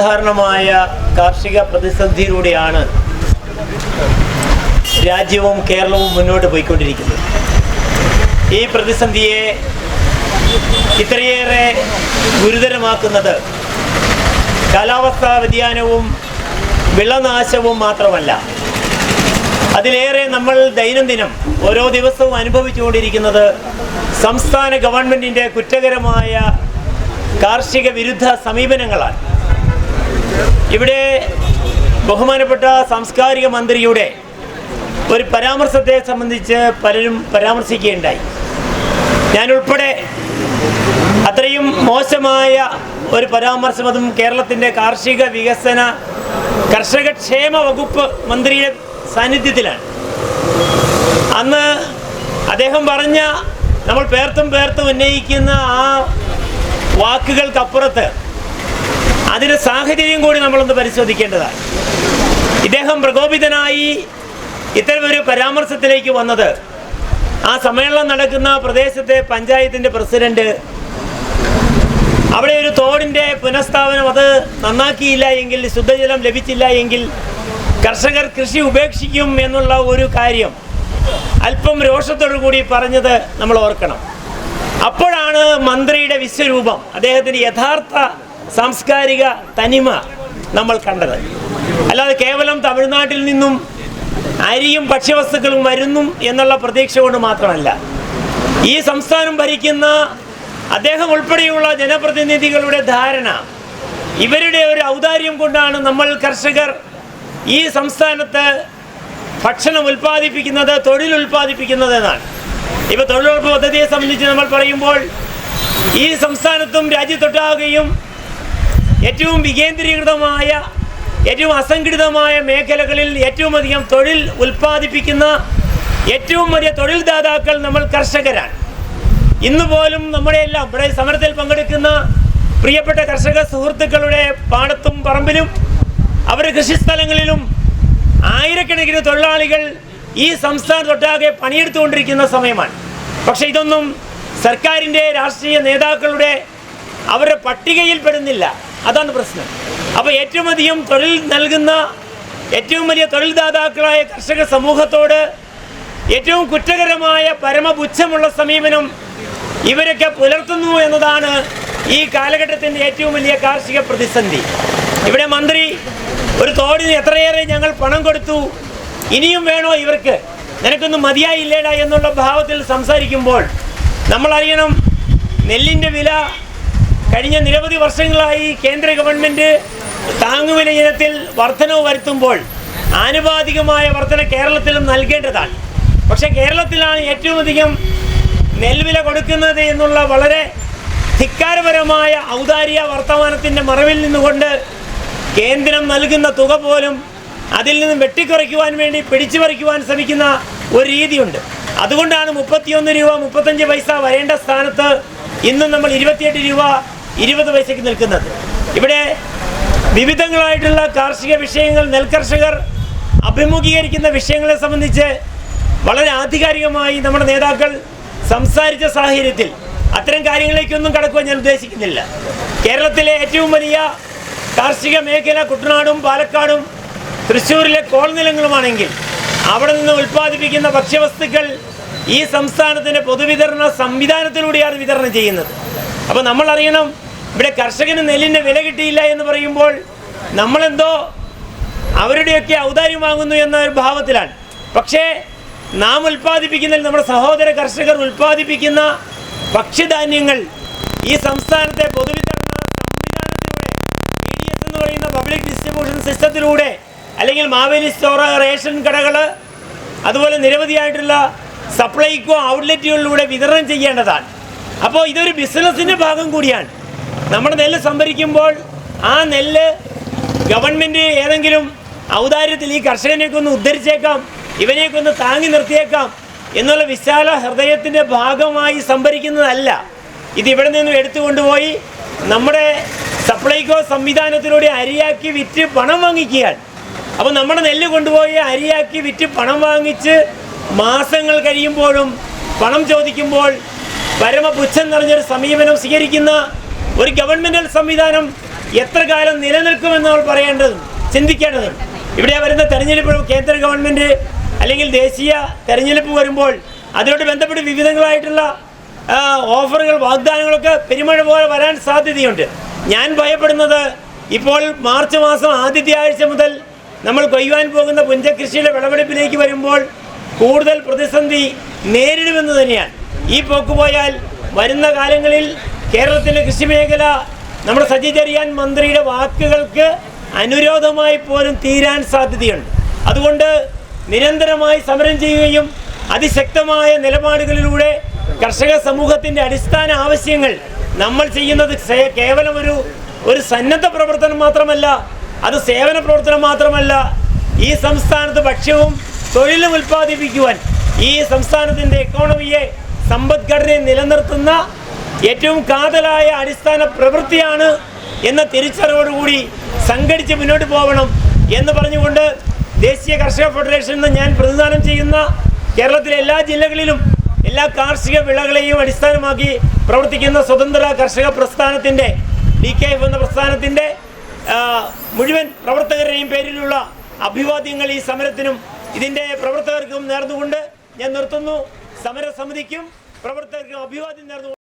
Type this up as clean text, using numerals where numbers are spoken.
സാധാരണമായ കാർഷിക പ്രതിസന്ധിയിലൂടെയാണ് രാജ്യവും കേരളവും മുന്നോട്ട് പോയിക്കൊണ്ടിരിക്കുന്നത്. ഈ പ്രതിസന്ധിയെ ഇത്രയേറെ ഗുരുതരമാക്കുന്നത് കാലാവസ്ഥാ വ്യതിയാനവും വിളനാശവും മാത്രമല്ല, അതിലേറെ നമ്മൾ ദൈനംദിനം ഓരോ ദിവസവും അനുഭവിച്ചുകൊണ്ടിരിക്കുന്നത് സംസ്ഥാന ഗവൺമെൻറ്റിൻ്റെ കുറ്റകരമായ കാർഷിക വിരുദ്ധ സമീപനങ്ങളാണ്. ഇവിടെ ബഹുമാനപ്പെട്ട സാംസ്കാരിക മന്ത്രിയുടെ ഒരു പരാമർശത്തെ സംബന്ധിച്ച് പലരും പരാമർശിക്കുകയുണ്ടായി. ഞാനുൾപ്പെടെ അത്രയും മോശമായ ഒരു പരാമർശം, അതും കേരളത്തിൻ്റെ കാർഷിക വികസന കർഷകക്ഷേമ വകുപ്പ് മന്ത്രിയുടെ സാന്നിധ്യത്തിലാണ്. അന്ന് അദ്ദേഹം പറഞ്ഞ നമ്മൾ പേർത്തും ഉന്നയിക്കുന്ന ആ വാക്കുകൾക്കപ്പുറത്ത് അതിൻ്റെ സാഹചര്യം കൂടി നമ്മളൊന്ന് പരിശോധിക്കേണ്ടതാണ്. ഇദ്ദേഹം പ്രകോപിതനായി ഇത്തരമൊരു പരാമർശത്തിലേക്ക് വന്നത് ആ സമ്മേളനം നടക്കുന്ന പ്രദേശത്തെ പഞ്ചായത്തിൻ്റെ പ്രസിഡന്റ് അവിടെ ഒരു തോടിൻ്റെ പുനഃസ്ഥാപനം അത് നന്നാക്കിയില്ല എങ്കിൽ, ശുദ്ധജലം ലഭിച്ചില്ല എങ്കിൽ കർഷകർ കൃഷി ഉപേക്ഷിക്കും എന്നുള്ള ഒരു കാര്യം അല്പം രോഷത്തോടു കൂടി പറഞ്ഞത് നമ്മൾ ഓർക്കണം. അപ്പോഴാണ് മന്ത്രിയുടെ വിശ്വരൂപം, അദ്ദേഹത്തിൻ്റെ യഥാർത്ഥ സാംസ്കാരിക തനിമ നമ്മൾ കണ്ടത്. അല്ലാതെ കേവലം തമിഴ്നാട്ടിൽ നിന്നും അരിയും ഭക്ഷ്യവസ്തുക്കളും വരുന്നു എന്നുള്ള പ്രതീക്ഷ കൊണ്ട് മാത്രമല്ല. ഈ സംസ്ഥാനം ഭരിക്കുന്ന അദ്ദേഹം ഉൾപ്പെടെയുള്ള ജനപ്രതിനിധികളുടെ ധാരണ, ഇവരുടെ ഒരു ഔദാര്യം കൊണ്ടാണ് നമ്മൾ കർഷകർ ഈ സംസ്ഥാനത്ത് ഭക്ഷണം ഉൽപ്പാദിപ്പിക്കുന്നത്, തൊഴിൽ ഉൽപ്പാദിപ്പിക്കുന്നത് എന്നാണ്. ഇപ്പോൾ തൊഴിലുറപ്പ് പദ്ധതിയെ സംബന്ധിച്ച് നമ്മൾ പറയുമ്പോൾ ഈ സംസ്ഥാനത്തും രാജ്യത്തൊട്ടാകുകയും ഏറ്റവും വികേന്ദ്രീകൃതമായ, ഏറ്റവും അസംഘടിതമായ മേഖലകളിൽ ഏറ്റവും അധികം തൊഴിൽ ഉൽപ്പാദിപ്പിക്കുന്ന ഏറ്റവും വലിയ തൊഴിൽ ദാതാക്കൾ നമ്മൾ കർഷകരാണ്. ഇന്ന് പോലും നമ്മുടെ എല്ലാം ഇവിടെ സമരത്തിൽ പങ്കെടുക്കുന്ന പ്രിയപ്പെട്ട കർഷക സുഹൃത്തുക്കളുടെ പാടത്തും പറമ്പിലും അവരുടെ കൃഷിസ്ഥലങ്ങളിലും ആയിരക്കണക്കിന് തൊഴിലാളികൾ ഈ സംസ്ഥാനത്തൊട്ടാകെ പണിയെടുത്തുകൊണ്ടിരിക്കുന്ന സമയമാണ്. പക്ഷെ ഇതൊന്നും സർക്കാരിൻ്റെ രാഷ്ട്രീയ നേതാക്കളുടെ അവരുടെ പട്ടികയിൽ പെടുന്നില്ല. അതാണ് പ്രശ്നം. അപ്പോൾ ഏറ്റവും അധികം തൊഴിൽ നൽകുന്ന ഏറ്റവും വലിയ തൊഴിൽ ദാതാക്കളായ കർഷക സമൂഹത്തോട് ഏറ്റവും കുറ്റകരമായ പരമപുച്ഛമുള്ള സമീപനം ഇവരൊക്കെ പുലർത്തുന്നു എന്നതാണ് ഈ കാലഘട്ടത്തിൻ്റെ ഏറ്റവും വലിയ കാർഷിക പ്രതിസന്ധി. ഇവിടെ മന്ത്രി ഒരു തോടിന് എത്രയേറെ ഞങ്ങൾ പണം കൊടുത്തു, ഇനിയും വേണോ ഇവർക്ക്, നിനക്കൊന്നും മതിയായില്ലേടാ എന്നുള്ള ഭാവത്തിൽ സംസാരിക്കുമ്പോൾ നമ്മളറിയണം, നെല്ലിൻ്റെ വില കഴിഞ്ഞ നിരവധി വർഷങ്ങളായി കേന്ദ്ര ഗവൺമെൻറ് താങ്ങുവില ഇനത്തിൽ വർധനവ് വരുത്തുമ്പോൾ ആനുപാതികമായ വർധന കേരളത്തിലും നൽകേണ്ടതാണ്. പക്ഷേ കേരളത്തിലാണ് ഏറ്റവും അധികം നെൽവില കൊടുക്കുന്നത് എന്നുള്ള വളരെ ധിക്കാരപരമായ ഔദാര്യ വർത്തമാനത്തിൻ്റെ മറവിൽ നിന്നുകൊണ്ട് കേന്ദ്രം നൽകുന്ന തുക പോലും അതിൽ നിന്നും വെട്ടിക്കുറയ്ക്കുവാൻ വേണ്ടി പിടിച്ചു പറിക്കുവാൻ ശ്രമിക്കുന്ന ഒരു രീതിയുണ്ട്. അതുകൊണ്ടാണ് 31 രൂപ 35 പൈസ വരേണ്ട സ്ഥാനത്ത് ഇന്നും നമ്മൾ 28 രൂപ 20 പൈസയ്ക്ക് നിൽക്കുന്നത്. ഇവിടെ വിവിധങ്ങളായിട്ടുള്ള കാർഷിക വിഷയങ്ങൾ, നെൽകർഷകർ അഭിമുഖീകരിക്കുന്ന വിഷയങ്ങളെ സംബന്ധിച്ച് വളരെ ആധികാരികമായി നമ്മുടെ നേതാക്കൾ സംസാരിച്ച സാഹചര്യത്തിൽ അത്തരം കാര്യങ്ങളിലേക്കൊന്നും കടക്കുവാൻ ഞാൻ ഉദ്ദേശിക്കുന്നില്ല. കേരളത്തിലെ ഏറ്റവും വലിയ കാർഷിക മേഖല കുട്ടനാടും പാലക്കാടും തൃശ്ശൂരിലെ കോൾനിലങ്ങളുമാണെങ്കിൽ അവിടെ നിന്ന് ഉൽപ്പാദിപ്പിക്കുന്ന ഭക്ഷ്യവസ്തുക്കൾ ഈ സംസ്ഥാനത്തിൻ്റെ പൊതുവിതരണ സംവിധാനത്തിലൂടെയാണ് വിതരണം ചെയ്യുന്നത്. അപ്പോൾ നമ്മൾ അറിയണം, ഇവിടെ കർഷകന് നെല്ലിൻ്റെ വില കിട്ടിയില്ല എന്ന് പറയുമ്പോൾ നമ്മളെന്തോ അവരുടെയൊക്കെ ഔദാര്യം വാങ്ങുന്നു എന്ന ഒരു ഭാവത്തിലാണ്. പക്ഷേ നാം ഉൽപ്പാദിപ്പിക്കുന്ന, നമ്മുടെ സഹോദര കർഷകർ ഉൽപ്പാദിപ്പിക്കുന്ന ഭക്ഷ്യധാന്യങ്ങൾ ഈ സംസ്ഥാനത്തെ പൊതുവിതരണ സംവിധാനത്തിലൂടെ, PDS എന്ന് പറയുന്ന പബ്ലിക് ഡിസ്ട്രിബ്യൂഷൻ സിസ്റ്റത്തിലൂടെ, അല്ലെങ്കിൽ മാവേലി സ്റ്റോർ, റേഷൻ കടകൾ, അതുപോലെ നിരവധിയായിട്ടുള്ള സപ്ലൈകോ ഔട്ട്ലെറ്റുകളിലൂടെ വിതരണം ചെയ്യേണ്ടതാണ്. അപ്പോൾ ഇതൊരു ബിസിനസ്സിൻ്റെ ഭാഗം കൂടിയാണ്. നമ്മുടെ നെല്ല് സംഭരിക്കുമ്പോൾ ആ നെല്ല് ഗവൺമെൻറ് ഏതെങ്കിലും ഔദാര്യത്തിൽ ഈ കർഷകനെയൊക്കെ ഒന്ന് ഉദ്ധരിച്ചേക്കാം, ഇവനെയൊക്കെ ഒന്ന് താങ്ങി നിർത്തിയേക്കാം എന്നുള്ള വിശാല ഹൃദയത്തിൻ്റെ ഭാഗമായി സംഭരിക്കുന്നതല്ല. ഇതിവിടെ നിന്നും എടുത്തുകൊണ്ടുപോയി നമ്മുടെ സപ്ലൈകോ സംവിധാനത്തിലൂടെ അരിയാക്കി വിറ്റ് പണം വാങ്ങിക്കുകയാണ്. അപ്പോൾ നമ്മുടെ നെല്ല് കൊണ്ടുപോയി അരിയാക്കി വിറ്റ് പണം വാങ്ങിച്ച് മാസങ്ങൾ കഴിയുമ്പോഴും പണം ചോദിക്കുമ്പോൾ പരമപുച്ഛം നിറഞ്ഞൊരു സമീപനം സ്വീകരിക്കുന്ന ഒരു ഗവൺമെൻറ് സംവിധാനം എത്ര കാലം നിലനിൽക്കുമെന്ന് നമ്മൾ പറയേണ്ടതും ചിന്തിക്കേണ്ടതും. ഇവിടെ വരുന്ന തെരഞ്ഞെടുപ്പ് കേന്ദ്ര ഗവൺമെൻറ് അല്ലെങ്കിൽ ദേശീയ തെരഞ്ഞെടുപ്പ് വരുമ്പോൾ അതിനോട് ബന്ധപ്പെട്ട് വിവിധങ്ങളായിട്ടുള്ള ഓഫറുകൾ വാഗ്ദാനങ്ങളൊക്കെ പെരുമഴ പോലെ വരാൻ സാധ്യതയുണ്ട്. ഞാൻ ഭയപ്പെടുന്നത് ഇപ്പോൾ മാർച്ച് മാസം ആദ്യത്തെ ആഴ്ച മുതൽ നമ്മൾ കൊയ്യുവാൻ പോകുന്ന പുഞ്ചകൃഷിയുടെ വിളവെടുപ്പിലേക്ക് വരുമ്പോൾ കൂടുതൽ പ്രതിസന്ധി നേരിടുമെന്ന് തന്നെയാണ്. ഈ പോക്ക് പോയാൽ വരുന്ന കാലങ്ങളിൽ കേരളത്തിൻ്റെ കൃഷി മേഖല നമ്മുടെ സജി ചെറിയാൻ മന്ത്രിയുടെ വാക്കുകൾക്ക് അനുരോധമായി പോലും തീരാൻ സാധ്യതയുണ്ട്. അതുകൊണ്ട് നിരന്തരമായി സമരം ചെയ്യുകയും അതിശക്തമായ നിലപാടുകളിലൂടെ കർഷക സമൂഹത്തിൻ്റെ അടിസ്ഥാന ആവശ്യങ്ങൾ നമ്മൾ ചെയ്യുന്നത് കേവലം ഒരു സന്നദ്ധ പ്രവർത്തനം മാത്രമല്ല, അത് സേവന പ്രവർത്തനം മാത്രമല്ല. ഈ സംസ്ഥാനത്ത് ഭക്ഷ്യവും തൊഴിലും ഉൽപ്പാദിപ്പിക്കുവാൻ ഈ സംസ്ഥാനത്തിൻ്റെ എക്കോണമിയെ സമ്പദ്ഘടനയെ നിലനിർത്തുന്ന ഏറ്റവും കാതലായ അടിസ്ഥാന പ്രവൃത്തിയാണ് എന്ന തിരിച്ചറിവോടുകൂടി സംഘടിച്ച് മുന്നോട്ട് പോകണം എന്ന് പറഞ്ഞുകൊണ്ട് ദേശീയ കർഷക ഫെഡറേഷൻ എന്ന് ഞാൻ പ്രതിനിധാനം ചെയ്യുന്ന കേരളത്തിലെ എല്ലാ ജില്ലകളിലും എല്ലാ കാർഷിക വിളകളെയും അടിസ്ഥാനമാക്കി പ്രവർത്തിക്കുന്ന സ്വതന്ത്ര കർഷക പ്രസ്ഥാനത്തിൻ്റെ DKF എന്ന പ്രസ്ഥാനത്തിൻ്റെ മുഴുവൻ പ്രവർത്തകരുടെയും പേരിലുള്ള അഭിവാദ്യങ്ങൾ ഈ സമരത്തിനും ഇതിൻ്റെ പ്രവർത്തകർക്കും നേർന്നുകൊണ്ട് ഞാൻ നിർത്തുന്നു. സമരസമിതിക്കും പ്രവർത്തകർക്കും അഭിവാദ്യം നേർന്നു.